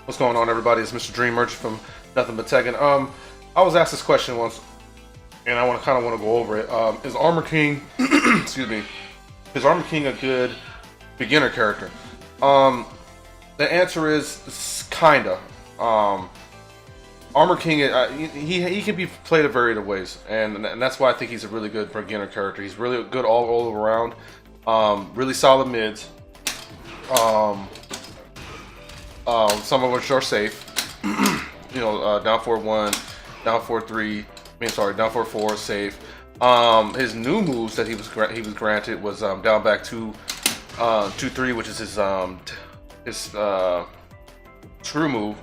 What's going on, everybody? It's Mr. Dream Merchant from Nothing But Tekken. I was asked this question once, and I kind of want to go over it. Is Armor King, excuse me, is Armor King a good beginner character? The answer is kinda. Armor King, he can be played a variety of ways, and that's why I think he's a really good beginner character. He's really good all around. Really solid mids. Some of which are safe. You know, down 4-1, down 4-3. I mean, sorry, down 4-4, safe. His new moves that he was granted was down back 2-3, which is his true move.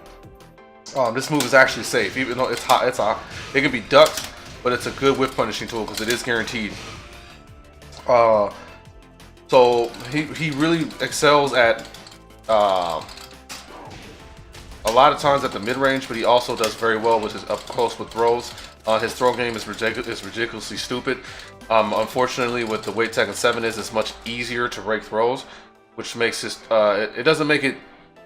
This move is actually safe, even though it can be ducked, but it's a good whip punishing tool because it is guaranteed. So he really excels at a lot of times at the mid range, but he also does very well with his up close with throws. His throw game is ridiculously stupid. Unfortunately, with the way Tekken-Is, it's much easier to break throws, which makes it doesn't make it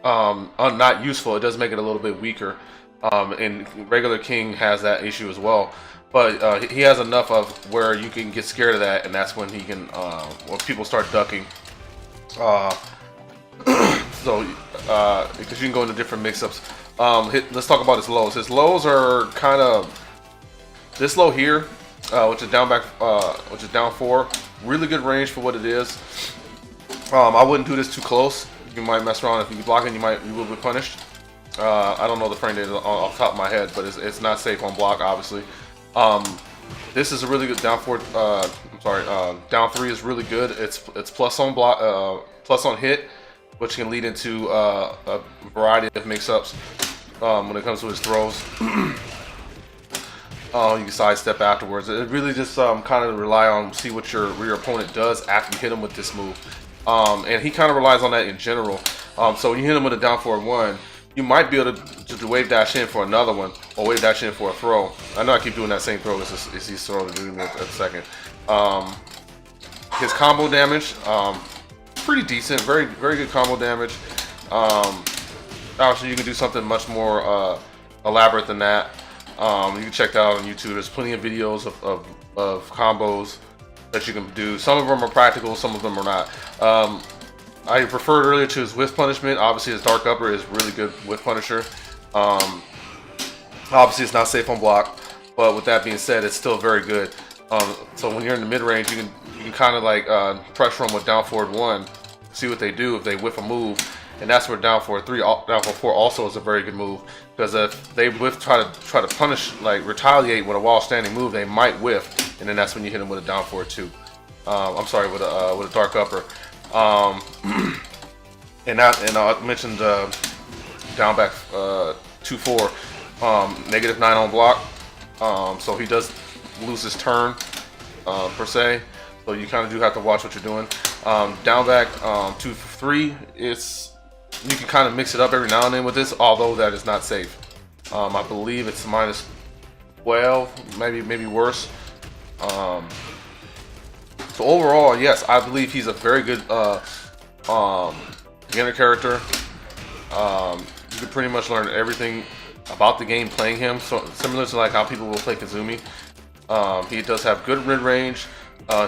not useful. It does make it a little bit weaker. And regular King has that issue as well. But he has enough of where you can get scared of that, and that's when he can when people start ducking. So, because you can go into different mix-ups. Let's talk about his lows. His lows are kind of this low here, which is down 4. Really good range for what it is. I wouldn't do this too close. You might mess around. If you block it, you will be punished. I don't know the frame data off the top of my head, but it's not safe on block, obviously. This is a really good down 4. Down 3 is really good. It's plus on block, plus on hit, which can lead into a variety of mix-ups when it comes to his throws. You can sidestep afterwards. It really just kind of rely on see what your opponent does after you hit him with this move. And he kind of relies on that in general. So when you hit him with a down 4-1, you might be able to wave dash in for another one, or wave dash in for a throw. I know I keep doing that same throw as he's throwing in a second. His combo damage, pretty decent, very good combo damage. Obviously, you can do something much more elaborate than that. You can check that out on YouTube. There's plenty of videos of combos that you can do. Some of them are practical, some of them are not. I referred earlier to his whiff punishment. Obviously, his dark upper is really good whiff punisher. Obviously, it's not safe on block, but with that being said, it's still very good. So when you're in the mid range, you can kind of like pressure them with down forward 1, see what they do if they whiff a move, and that's where down forward 3, down forward 4 also is a very good move, because if they whiff try to punish, like retaliate with a while standing move, they might whiff, and then that's when you hit them with a down forward 2. I'm sorry, with a dark upper. And I mentioned down back 2-4, -9 on block. So he does lose his turn per se. So you kind of do have to watch what you're doing. Down back 2-3, you can kind of mix it up every now and then with this, although that is not safe. I believe it's -12, maybe worse. So overall, yes, I believe he's a very good beginner character. You can pretty much learn everything about the game playing him. So similar to like how people will play Kazumi. He does have good mid range.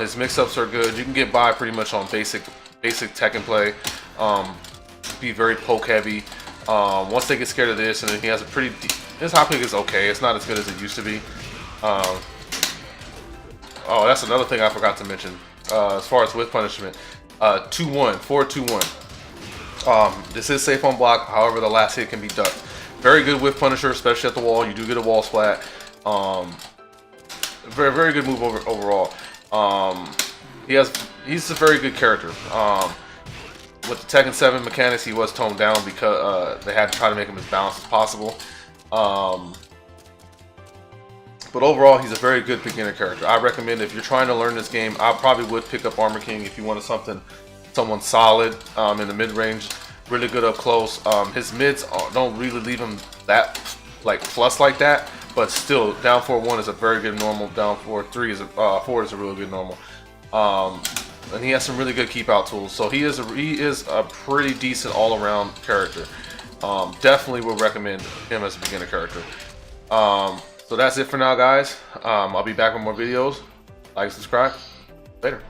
His mix-ups are good. You can get by pretty much on basic Tekken play. Be very poke heavy. Once they get scared of this, and then he has a pretty his hop kick is okay. It's not as good as it used to be. Oh, that's another thing I forgot to mention. As far as whiff punishment, 2-1, 4-2-1. This is safe on block. However, the last hit can be ducked. Very good whiff punisher, especially at the wall. You do get a wall splat. Very good move overall. He's a very good character. With the Tekken 7 mechanics, he was toned down because they had to try to make him as balanced as possible. But overall, he's a very good beginner character. I recommend if you're trying to learn this game, I probably would pick up Armor King if you wanted someone solid in the mid range, really good up close. His mids don't really leave him that like plus like that, but still down 4-1 is a very good normal. Down 4-3 is 4 is a really good normal. And he has some really good keep out tools. So he is a pretty decent all around character. Definitely would recommend him as a beginner character. So that's it for now, guys. I'll be back with more videos. Like, subscribe. Later.